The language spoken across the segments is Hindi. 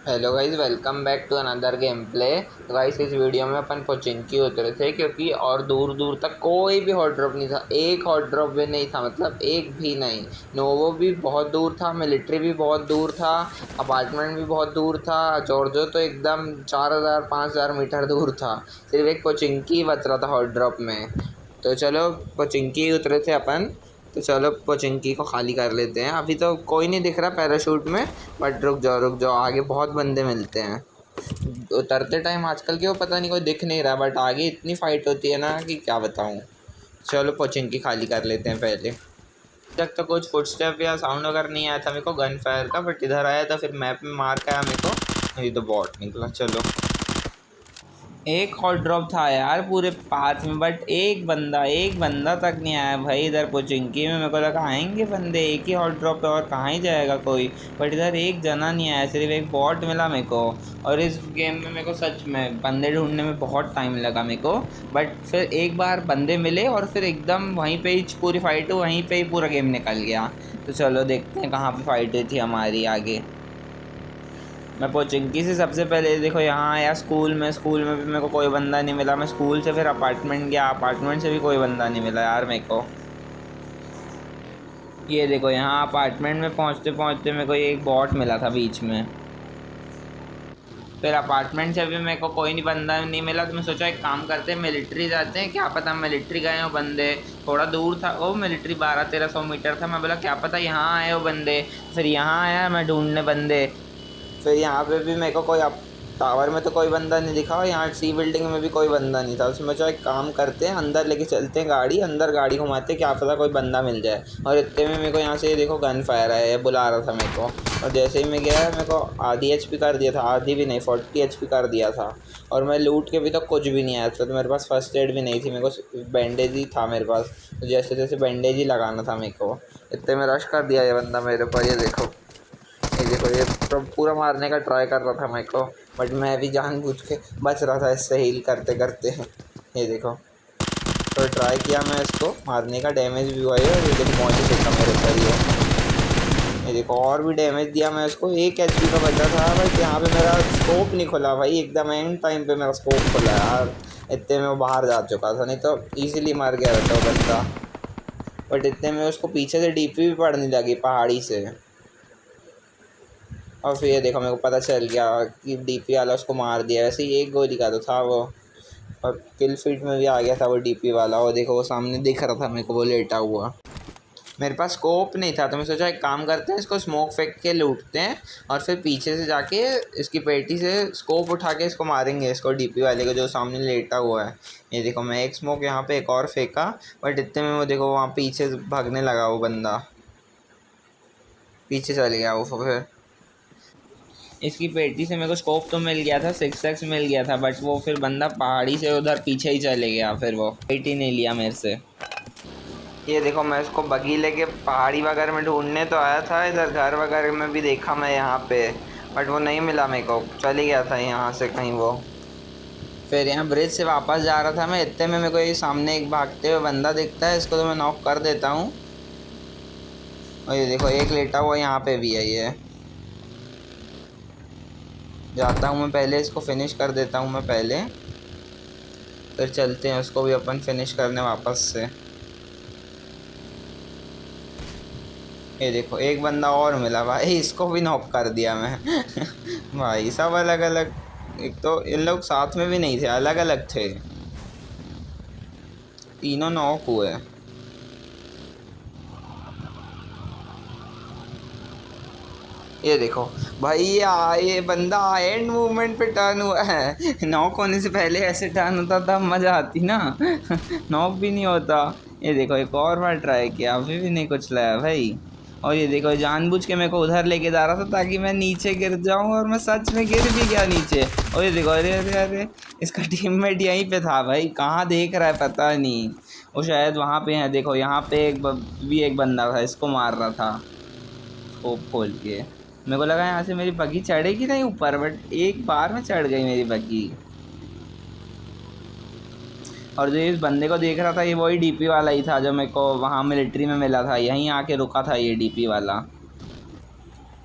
Hello guys, welcome back to another gameplay. तो गाइस, इस वीडियो में अपन पोचिंकी उतरे थे क्योंकि और दूर दूर तक कोई भी हॉट ड्रॉप नहीं था। एक हॉट ड्रॉप भी नहीं था, मतलब एक भी नहीं। नोवो भी बहुत दूर था, मिलिट्री भी बहुत दूर था, अपार्टमेंट भी बहुत दूर था, जॉर्जो तो एकदम 4000-5000 मीटर दूर था। सिर्फ एक पोचिंकी बच रहा था हॉट ड्रॉप में। तो चलो पोचिंकी उतरे थे अपन, तो चलो पोचिंकी को खाली कर लेते हैं। अभी तो कोई नहीं दिख रहा पैराशूट में, बट रुक जाओ, आगे बहुत बंदे मिलते हैं। उतरते टाइम आजकल के वो पता नहीं कोई दिख नहीं रहा, बट आगे इतनी फाइट होती है ना कि क्या बताऊँ। चलो पोचिंकी खाली कर लेते हैं पहले। तक तो कुछ फुटस्टेप या साउंड वगैरह नहीं आया था मेरे को गन फायर का, बट इधर आया था, फिर मैप में मार्क आया मेरे को, ये तो बॉट निकला। चलो, एक हॉट ड्रॉप था यार पूरे पाथ में, बट एक बंदा तक नहीं आया भाई। इधर पोचिंकी में मेरे को लगा आएंगे बंदे, एक ही हॉट ड्रॉप है और कहाँ ही जाएगा कोई, बट इधर एक जना नहीं आया, सिर्फ एक बॉट मिला मेरे को। और इस गेम में मेरे को सच में बंदे ढूंढने में बहुत टाइम लगा मेरे को, बट फिर एक बार बंदे मिले और फिर एकदम वहीं पे ही पूरी फाइट हुई, वहीं पे ही पूरा गेम निकल गया। तो चलो देखते हैं कहाँ पर फाइट हुई थी हमारी आगे। मैं पोचिंकी से सबसे पहले देखो यहाँ आया स्कूल में भी मेरे को कोई बंदा नहीं मिला। मैं स्कूल से फिर अपार्टमेंट गया, अपार्टमेंट से भी कोई बंदा नहीं मिला यार मेरे को। ये देखो यहाँ अपार्टमेंट में पहुँचते पहुँचते मेरे को एक बॉट मिला था बीच में। फिर अपार्टमेंट से भी मेरे को कोई नहीं बंदा नहीं मिला, तो मैं सोचा एक काम करते हैं, मिलिट्री जाते हैं, क्या पता मिलिट्री गए हो बंदे। थोड़ा दूर था वो मिलिट्री, 1200-1300 मीटर था। मैं बोला क्या पता यहाँ आए हो बंदे। फिर यहाँ आया मैं ढूंढने बंदे। फिर यहाँ पे भी मेरे को कोई टावर में तो कोई बंदा नहीं दिखा, और यहाँ सी बिल्डिंग में भी कोई बंदा नहीं था। उसमें जो एक काम करते हैं, अंदर लेके चलते हैं गाड़ी, अंदर गाड़ी घुमाते हैं, क्या पता कोई बंदा मिल जाए। और इतने में मेरे को यहाँ से देखो गन फायर है, बुला रहा था मेरे को, और जैसे ही मैं गया मेरे को आधी HP कर दिया था, आधी भी नहीं 40 HP कर दिया था। और मैं लूट के भी तो कुछ भी नहीं आया था, तो मेरे पास फर्स्ट एड भी नहीं थी, मेरे को बैंडेज ही था मेरे पास। तो जैसे जैसे बैंडेज ही लगाना था मेरे को। इतने में रश कर दिया ये बंदा मेरे पर। ये पूरा मारने का ट्राई कर रहा था मेरे को, बट मैं भी जानबूझ के बच रहा था इससे हील करते करते। ये देखो, तो ट्राई किया मैं इसको मारने का, डैमेज भी हुआ है, और ये देखो पहुँच फेंका मेरे ऊपर ये देखो, और भी डैमेज दिया मैं उसको। 1 HP का बचा था, बट यहाँ पे मेरा स्कोप नहीं खुला भाई, एकदम एंड टाइम पे मेरा स्कोप खुला यार। इतने में वो बाहर जा चुका था, नहीं तो ईजिली मार गया रहता वो बंदा। बट इतने में उसको पीछे से DP भी पड़ने लगी पहाड़ी से। और फिर ये देखो मेरे को पता चल गया कि DP वाला उसको मार दिया। वैसे ही एक गोली का तो था वो, और किल फीड में भी आ गया था वो DP वाला। वो देखो वो सामने दिख रहा था मेरे को, वो लेटा हुआ। मेरे पास स्कोप नहीं था, तो मैं सोचा एक काम करते हैं, इसको स्मोक फेंक के लूटते हैं, और फिर पीछे से जाके इसकी पेटी से स्कोप उठा के इसको मारेंगे, इसको DP वाले को जो सामने लेटा हुआ है। ये देखो मैं एक स्मोक यहाँ पे एक और फेंका, बट इतने में वो देखो वहाँ पीछे भागने लगा वो बंदा, पीछे चले गया वो। फिर इसकी पेटी से मेरे को स्कोप तो मिल गया था, 6x मिल गया था, बट वो फिर बंदा पहाड़ी से उधर पीछे ही चले गया, फिर वो पेटी नहीं लिया मेरे से। ये देखो मैं इसको बगी लेके पहाड़ी वगैरह में ढूंढने तो आया था, इधर घर वगैरह में भी देखा मैं यहाँ पे, बट वो नहीं मिला मेरे को, चले गया था यहाँ से कहीं वो। फिर यहाँ ब्रिज से वापस जा रहा था मैं, इतने में मेरे को ये सामने एक भागते हुए बंदा दिखता है, इसको तो मैं नॉक कर देता हूँ। और ये देखो एक लेटा हुआ यहाँ पे भी है, ये जाता हूँ मैं पहले, इसको फिनिश कर देता हूँ मैं पहले, फिर चलते हैं उसको भी अपन फिनिश करने वापस से। ये देखो एक बंदा और मिला भाई, इसको भी नॉक कर दिया मैं। भाई सब अलग अलग, एक तो इन लोग साथ में भी नहीं थे, अलग अलग थे, तीनों नॉक हुए। ये देखो भाई, ये बंदा एंड मूवमेंट पे टर्न हुआ है। नॉक होने से पहले ऐसे टर्न होता तब मज़ा आती ना। नॉक भी नहीं होता। ये देखो एक और बार ट्राई किया, अभी भी नहीं कुछ लाया भाई। और ये देखो जानबूझ के मेरे को उधर लेके जा रहा था ताकि मैं नीचे गिर जाऊं, और मैं सच में गिर भी गया नीचे। और ये देखो, अरे अरे अरे, इसका टीममेट यहीं पे था भाई, कहाँ देख रहा है पता नहीं। वो शायद वहाँ पे है, देखो यहाँ पे एक बंदा था, इसको मार रहा था खोप खोल के। मेरे को लगा यहाँ से मेरी बग्गी चढ़ेगी नहीं ऊपर, बट एक बार में चढ़ गई मेरी बग्गी। और जो इस बंदे को देख रहा था, ये वही DP वाला ही था जो मेरे को वहाँ मिलिट्री में मिला था, यहीं आके रुका था ये DP वाला।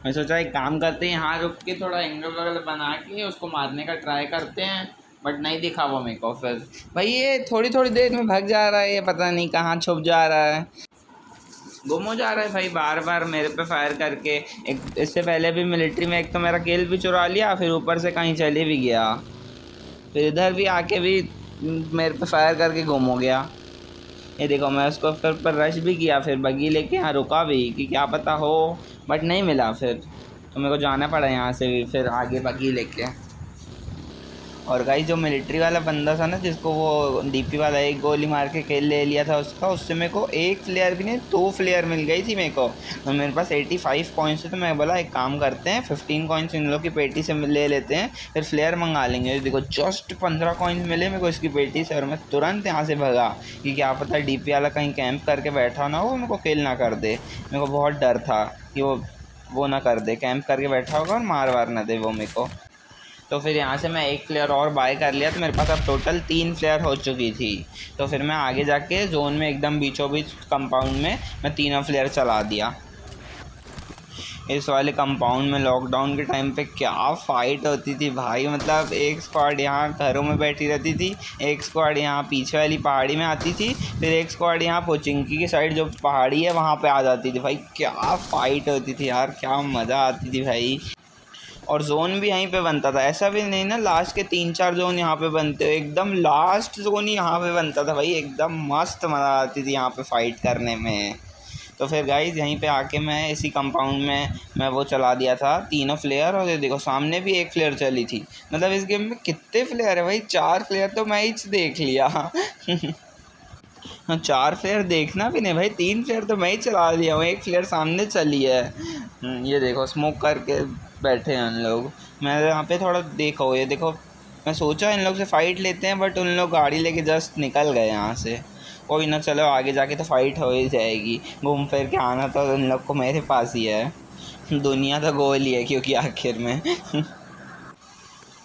मैं सोचा एक काम करते हैं, यहाँ रुक के थोड़ा एंगल वगैरह बना के उसको मारने का ट्राई करते हैं, बट नहीं दिखा वो मेरे को। फिर भाई ये थोड़ी थोड़ी देर में भाग जा रहा है, ये पता नहीं कहाँ छुप जा रहा है, गुम हो जा रहा है भाई बार बार मेरे पे फायर करके। एक इससे पहले भी मिलिट्री में एक तो मेरा किल भी चुरा लिया, फिर ऊपर से कहीं चले भी गया, फिर इधर भी आके भी मेरे पे फायर करके गुम हो गया। ये देखो मैं उसको फिर पर रश भी किया, फिर बग्गी लेके यहाँ रुका भी कि क्या पता हो, बट नहीं मिला। फिर तो मेरे को जाना पड़ा यहाँ से भी फिर आगे बग्गी लेके। और गाइस जो मिलिट्री वाला बंदा था ना, जिसको वो डीपी वाला एक गोली मार के किल ले लिया था उसका, उससे मेरे को एक फ्लेयर भी नहीं 2 फ्लेयर मिल गई थी मेरे को। तो मेरे पास 85 कॉइन्स थे, तो मैं बोला एक काम करते हैं 15 कॉइन्स इन लोग की पेटी से ले लेते हैं, फिर फ्लेयर मंगा लेंगे। देखो जस्ट 15 कॉइन्स मिले मेरे को इसकी पेटी से, और मैं तुरंत यहाँ से भगा कि क्या पता डीपी वाला कहीं कैंप करके बैठा ना हो, मेरे को किल ना कर दे। मेरे को बहुत डर था कि वो ना कर दे, कैंप करके बैठा होगा और मार वार ना दे वो मेरे को। तो फिर यहाँ से मैं एक फ्लेयर और बाय कर लिया, तो मेरे पास अब टोटल 3 फ्लेयर हो चुकी थी। तो फिर मैं आगे जाके जोन में एकदम बीचों बीच कंपाउंड में मैं तीनों फ्लेयर चला दिया। इस वाले कंपाउंड में लॉकडाउन के टाइम पे क्या फ़ाइट होती थी भाई, मतलब एक स्क्वाड यहाँ घरों में बैठी रहती थी, एक स्क्वाड यहाँ पीछे वाली पहाड़ी में आती थी, फिर एक स्क्वाड यहाँ पोचिंकी की साइड जो पहाड़ी है वहाँ पे आ जाती थी। भाई क्या फ़ाइट होती थी यार, क्या मज़ा आती थी भाई। और जोन भी यहीं पे बनता था, ऐसा भी नहीं ना लास्ट के 3-4 जोन यहाँ पे बनते हो, एकदम लास्ट जोन ही यहाँ पे बनता था भाई, एकदम मस्त मज़ा आती थी यहाँ पे फाइट करने में। तो फिर गाइस यहीं पे आके मैं इसी कंपाउंड में मैं वो चला दिया था तीनों फ्लेयर। और ये देखो सामने भी एक फ्लेयर चली थी, मतलब इस गेम में कितने फ्लेयर है भाई, 4 फ्लेयर तो मैं ही देख लिया। हाँ 4 फ्लेयर देखना भी नहीं भाई, 3 फ्लेयर तो मैं ही चला दिया हूँ, एक फ्लेयर सामने चली है। ये देखो स्मोक करके बैठे हैं उन लोग, मैं यहाँ पे थोड़ा देखो, ये देखो मैं सोचा इन लोग से फ़ाइट लेते हैं, बट उन लोग गाड़ी लेके जस्ट निकल गए यहाँ से। कोई ना, चलो आगे जाके तो फ़ाइट हो ही जाएगी, घूम फिर के आना तो उन लोग को मेरे पास ही है, दुनिया तो गोल ही है क्योंकि आखिर में।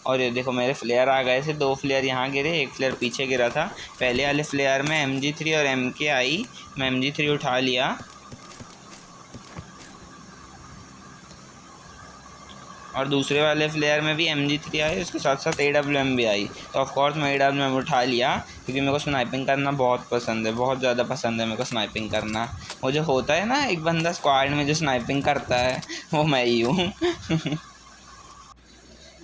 और ये देखो मेरे फ्लेयर आ गए थे, 2 फ्लेयर यहाँ गिरे, एक फ्लेयर पीछे गिरा था। पहले वाले फ्लेयर में MG3 और MK आई, मैं MG3 उठा लिया, और दूसरे वाले फ्लेयर में भी MG3 आई, उसके साथ साथ AWM भी आई। तो ऑफकोर्स मैं AWM उठा लिया क्योंकि मेरे को स्नाइपिंग करना बहुत पसंद है, बहुत ज़्यादा पसंद है मेरे को स्नाइपिंग करना। वो जो होता है ना एक बंदा स्क्वाड में जो स्नाइपिंग करता है, वो मैं ही हूँ।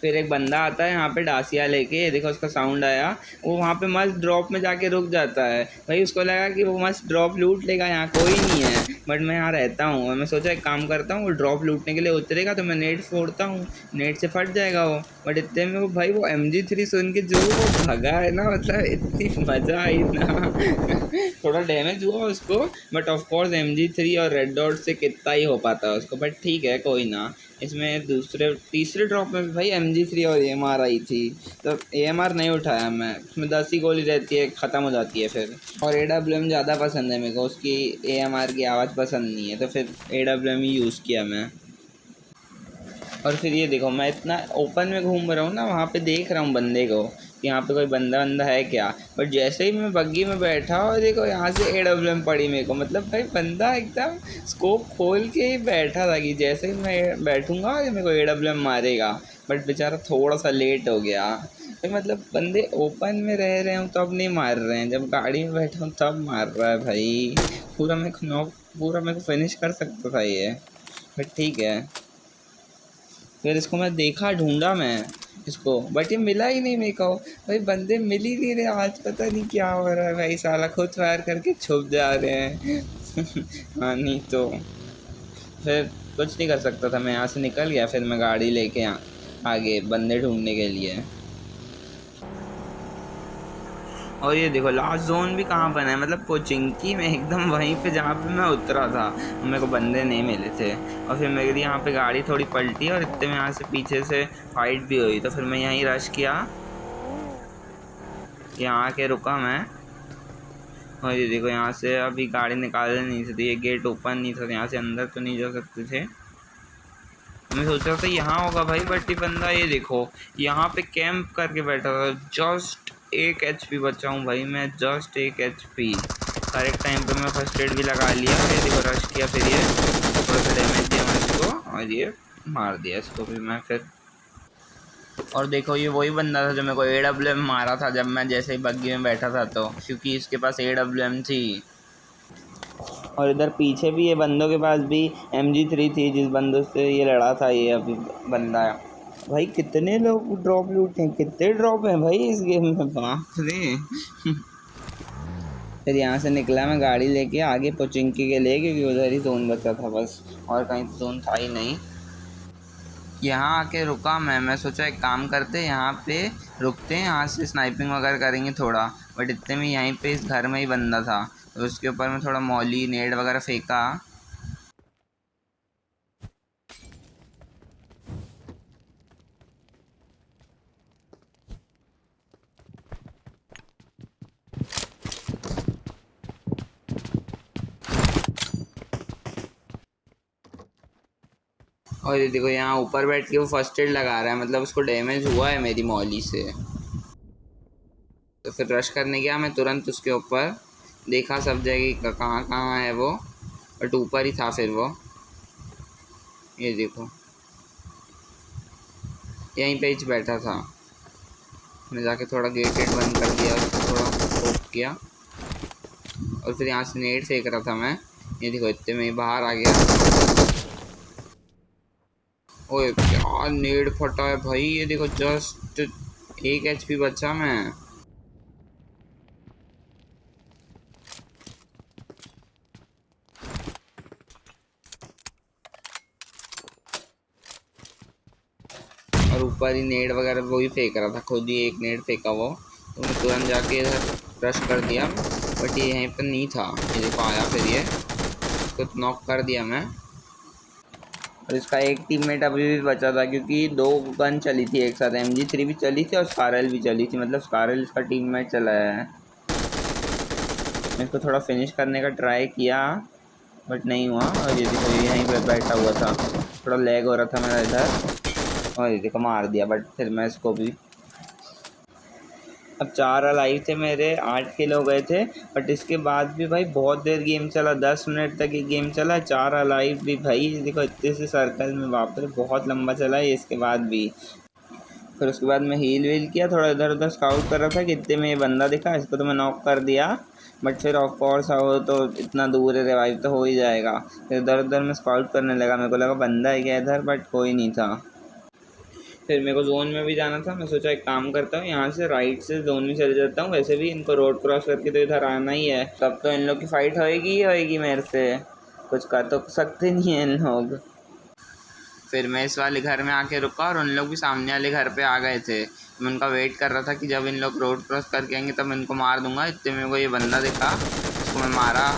फिर एक बंदा आता है यहाँ पे डासिया लेके, देखो उसका साउंड आया, वो वहाँ पे मस्त ड्रॉप में जाके रुक जाता है भाई, उसको लगा कि वो मस्त ड्रॉप लूट लेगा, यहाँ कोई नहीं है, बट मैं यहाँ रहता हूँ। और मैं सोचा एक काम करता हूँ, वो ड्रॉप लूटने के लिए उतरेगा तो मैं नेट फोड़ता हूँ, नेट से फट जाएगा वो। बट इतने में वो भाई वो MG3 सुन के जो वो भगा है ना, मतलब इतनी मज़ा आई ना। थोड़ा डैमेज हुआ उसको, बट ऑफकोर्स MG3 और रेड डॉट से कितना ही हो पाता है उसको, बट ठीक है कोई ना। इसमें तीसरे ड्रॉप में भाई MG3 और AMR आई थी, तो AMR नहीं उठाया मैं, उसमें 10 ही गोली रहती है, ख़त्म हो जाती है फिर। और AWM ज़्यादा पसंद है मेरे को, उसकी AMR की आवाज़ पसंद नहीं है, तो फिर AWM ही यूज़ किया मैं। और फिर ये देखो मैं इतना ओपन में घूम रहा हूँ ना, वहाँ पे देख रहा हूँ बंदे को कि यहाँ पे कोई बंदा है क्या, बट जैसे ही मैं बग्गी में बैठा और देखो यहाँ से AWM पड़ी मेरे को, मतलब भाई बंदा एकदम स्कोप खोल के ही बैठा था कि जैसे ही मैं बैठूँगा मेरे को AWM मारेगा, बट बेचारा थोड़ा सा लेट हो गया। तो मतलब बंदे ओपन में रह रहे हूँ तब नहीं मार रहे हैं, जब गाड़ी में बैठा हूँ तब मार रहा है भाई। पूरा मेरे को फिनिश कर सकता था ये, बट ठीक है। फिर इसको मैं देखा, ढूंढा मैं इसको, बट ये मिला ही नहीं मेरे को भाई, बंदे मिल ही नहीं रहे आज, पता नहीं क्या हो रहा है भाई, साला खुद फायर करके छुप जा रहे हैं। हाँ नहीं तो फिर कुछ नहीं कर सकता था, मैं यहाँ से निकल गया, फिर मैं गाड़ी लेके आगे बंदे ढूंढने के लिए। और ये देखो लास्ट जोन भी कहाँ बना है, मतलब पोचिंकी में एकदम वहीं पे जहाँ पे मैं उतरा था, मेरे को बंदे नहीं मिले थे। और फिर मेरी यहाँ पे गाड़ी थोड़ी पलटी और इतने में यहाँ से पीछे से फाइट भी हुई, तो फिर मैं यहीं रश किया, यहाँ आके रुका मैं। और ये देखो यहाँ से अभी गाड़ी निकालने नहीं सकती, ये गेट ओपन नहीं था, यहाँ से अंदर तो नहीं जा सकते थे। मैं सोच रहा था यहाँ होगा भाई, बट ये बंदा ये देखो यहाँ पे कैंप करके बैठा था। जस्ट 1 HP बचा हूँ भाई मैं, जस्ट 1 HP। करेक्ट टाइम पे मैं फर्स्ट एड भी लगा लिया, फिर देखो रश किया, फिर ये थोड़ा सा डैमेज दिया मैं इसको, और ये मार दिया इसको भी मैं फिर। और देखो ये वही बंदा था जो मेरे को AWM मारा था जब मैं जैसे ही बग्गी में बैठा था, तो क्योंकि इसके पास AWM थी। और इधर पीछे भी ये बंदों के पास भी MG3 थी, जिस बंदों से ये लड़ा था ये अभी बंदा। भाई कितने लोग ड्रॉप लूटे हैं, कितने ड्रॉप हैं भाई इस गेम में, बाप रे। फिर यहाँ से निकला मैं गाड़ी लेके आगे पोचिंकी के लिए, क्योंकि उधर ही जोन बचा था बस, और कहीं जोन था ही नहीं। यहाँ आके रुका मैं सोचा एक काम करते यहाँ पे रुकते हैं, यहाँ से स्नाइपिंग वगैरह करेंगे थोड़ा। बट इतने में यहीं पे इस घर में ही बंदा था, तो उसके ऊपर में थोड़ा मौली नेड वगैरह फेंका। और ये देखो यहाँ ऊपर बैठ के वो फर्स्ट एड लगा रहा है, मतलब उसको डैमेज हुआ है मेरी मौली से। तो फिर रश करने गया मैं तुरंत उसके ऊपर, देखा सब जगह कहाँ कहाँ है वो, बट ऊपर ही था फिर वो। ये देखो यहीं पे ही बैठा था। मैं जाके थोड़ा गेट बंद कर दिया, उसको थोड़ा पोक किया, और फिर यहाँ से नेट फेंक रहा था मैं। ये देखो इतने में बाहर आ गया। ओए क्या नेट फटा है भाई, ये देखो जस्ट 1 HP बचा मैं। और ऊपर ही नेट वगैरह वो ही फेंक रहा था, खुद ही एक नेट फेंका वो, तो मैं तुरंत जाके इधर रश कर दिया। बट ये यहीं पर नहीं था, ये देखो आया फिर ये, इसको नॉक कर दिया मैं। और इसका एक टीममेट अभी भी बचा था, क्योंकि 2 गन चली थी एक साथ, MG3 भी चली थी और स्कारल भी चली थी, मतलब स्कारल इसका टीममेट चलाया है। मैं इसको थोड़ा फिनिश करने का ट्राई किया बट नहीं हुआ। और ये देखो ये यहीं पर बैठा हुआ था, थोड़ा लैग हो रहा था मेरा इधर, और ये देखो मार दिया। बट फिर मैं इसको भी, अब 4 अलाइव थे मेरे, 8 किल हो गए थे। बट इसके बाद भी भाई बहुत देर गेम चला, 10 मिनट तक ये गेम चला, 4 अलाइव भी भाई। देखो इतने से सर्कल में वापस बहुत लंबा चला है इसके बाद भी। फिर उसके बाद मैं हील वील किया, थोड़ा इधर उधर स्काउट कर रहा था कि इतने में ये बंदा दिखा, इसको तो मैं नॉक कर दिया। बट फिर ऑफ कोर्स हो तो इतना दूर है, रिवाइव तो हो ही जाएगा। फिर इधर उधर मैं स्काउट करने लगा, मेरे को लगा बंदा है क्या इधर, बट कोई नहीं था। फिर मेरे को जोन में भी जाना था, मैं सोचा एक काम करता हूँ यहाँ से राइट से जोन में चले जाता हूँ, वैसे भी इनको रोड क्रॉस करके तो इधर आना ही है, तब तो इन लोग की फ़ाइट होएगी ही होएगी मेरे से, कुछ कर तो सकते नहीं हैं इन लोग। फिर मैं इस वाले घर में आके रुका, और उन लोग भी सामने वाले घर पे आ गए थे। मैं उनका वेट कर रहा था कि जब इन लोग रोड क्रॉस करके आएंगे तब इनको मार दूंगा। इतने मेरे को ये बंदा दिखा, उसको मैं मारा।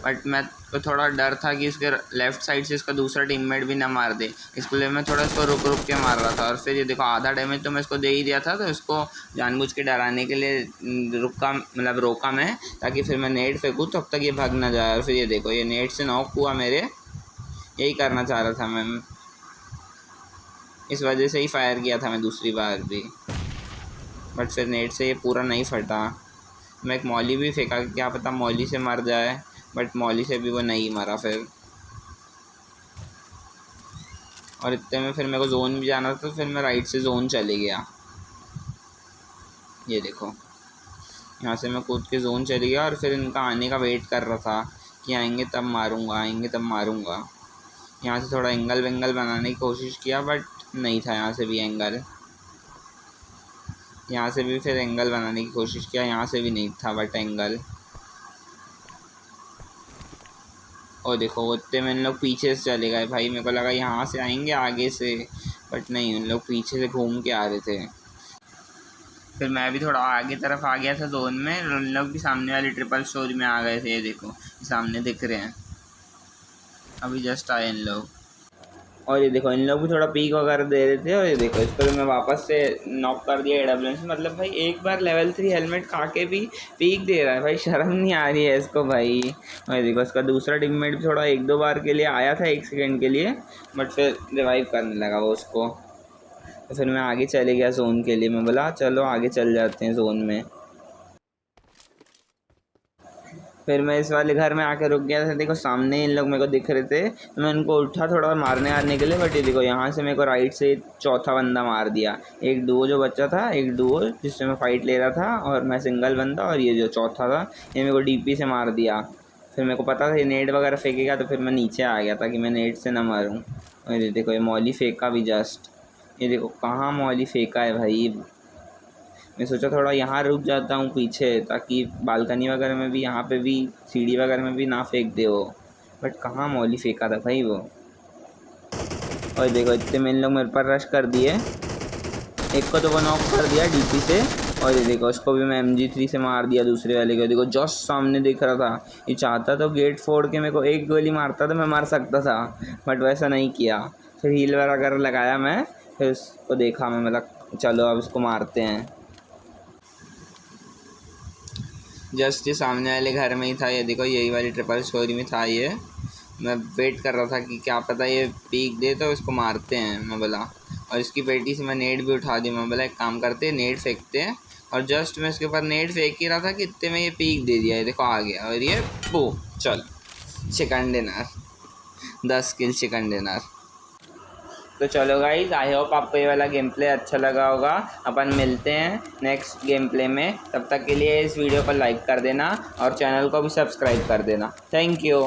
बट मैं को थोड़ा डर था कि इसके लेफ़्ट साइड से इसका दूसरा टीममेट भी ना मार दे, इसके लिए मैं थोड़ा इसको रुक रुक के मार रहा था। और फिर ये देखो आधा डैमेज तो मैं इसको दे ही दिया था, तो इसको जानबूझ के डराने के लिए रुका, मतलब रोका मैं, ताकि फिर मैं नेट फेंकूँ तब तक ये भाग ना जाए। और फिर ये देखो ये नेट से नॉक हुआ मेरे, यही करना चाह रहा था मैं, इस वजह से ही फायर किया था मैं दूसरी बार भी। बट फिर नेट से ये पूरा नहीं फटा। मैं एक मौली भी फेंका, क्या पता मौली से मर जाए, बट मौली से भी वो नहीं मरा फिर। और इतने में फिर मेरे को जोन भी जाना था, तो फिर मैं राइट से जोन चले गया। ये देखो यहाँ से मैं कूद के जोन चले गया, और फिर इनका आने का वेट कर रहा था कि आएंगे तब मारूंगा, आएंगे तब मारूंगा। यहाँ से थोड़ा एंगल वेंगल बनाने की कोशिश किया, बट नहीं था यहाँ से भी एंगल। यहाँ से भी फिर एंगल बनाने की कोशिश किया, यहाँ से भी नहीं था बट एंगल। और देखो उतने में इन लोग पीछे से चले गए भाई, मेरे को लगा यहाँ से आएंगे आगे से, बट नहीं, उन लोग पीछे से घूम के आ रहे थे। फिर मैं भी थोड़ा आगे तरफ आ गया था जोन में, उन लोग भी सामने वाली ट्रिपल स्टोरी में आ गए थे। ये देखो सामने दिख रहे हैं, अभी जस्ट आए इन लोग। और ये देखो इन लोग भी थोड़ा पीक वगैरह दे रहे थे, और ये देखो इसको तो मैं वापस से नॉक कर दिया AWM से। मतलब भाई एक बार लेवल 3 हेलमेट खा के भी पीक दे रहा है भाई, शर्म नहीं आ रही है इसको भाई। और ये देखो इसका दूसरा टीममेट भी थोड़ा 1-2 बार के लिए आया था 1 सेकेंड के लिए, बट फिर रिवाइव करने लगा वो उसको। तो फिर मैं आगे चले गया जोन के लिए, मैं बोला चलो आगे चल जाते हैं जोन में। फिर मैं इस वाले घर में आके रुक गया था। देखो सामने इन लोग मेरे को दिख रहे थे, तो मैं उनको उठा थोड़ा मारने आने के लिए, बट ये देखो यहाँ से मेरे को राइट से चौथा बंदा मार दिया। एक डुओ जो बच्चा था, एक डुओ जिससे मैं फाइट ले रहा था, और मैं सिंगल बंदा, और ये जो चौथा था ये मेरे को डीपी से मार दिया। फिर मेरे को पता था ये नेट वगैरह फेंकेगा, तो फिर मैं नीचे आ गया ताकि मैं नेट से ना मारूँ। और ये देखो ये मौली फेंका भी जस्ट, ये देखो कहाँ मौली फेंका है भाई। मैं सोचा थोड़ा यहाँ रुक जाता हूँ पीछे, ताकि बालकनी वगैरह में भी, यहाँ पे भी सीढ़ी वगैरह में भी ना फेंक दे वो, बट कहाँ मौली फेंका था भाई वो। और देखो इतने में इन लोग मेरे पर रश कर दिए, एक को तो वो नॉक कर दिया डीपी से, और ये देखो उसको भी मैं MG3 से मार दिया दूसरे वाले को। देखो जस्ट सामने दिख रहा था, ये चाहता तो गेट फोड़ के मेरे को एक गोली मारता तो मैं मार सकता था, बट वैसा नहीं किया। फिर हील वगैरह लगाया मैं, फिर उसको देखा मैं, मतलब चलो अब उसको मारते हैं। जस्ट ये सामने वाले घर में ही था, ये देखो यही वाली ट्रिपल स्टोरी में था ये। मैं वेट कर रहा था कि क्या पता ये पीक दे तो इसको मारते हैं, मैं बोला। और इसकी पेटी से मैं नेट भी उठा दी, मैं बोला एक काम करते हैं नेट फेंकते हैं। और जस्ट मैं इसके ऊपर नेट फेंक ही रहा था कि इतने में ये पीक दे दिया, ये देखो आ गया, और ये पो चल चिकन डिनर, 10 किल चिकन डिनर। तो चलो गाइज, आई होप आपको ये वाला गेम प्ले अच्छा लगा होगा। अपन मिलते हैं नेक्स्ट गेम प्ले में, तब तक के लिए इस वीडियो को लाइक कर देना और चैनल को भी सब्सक्राइब कर देना। Thank you.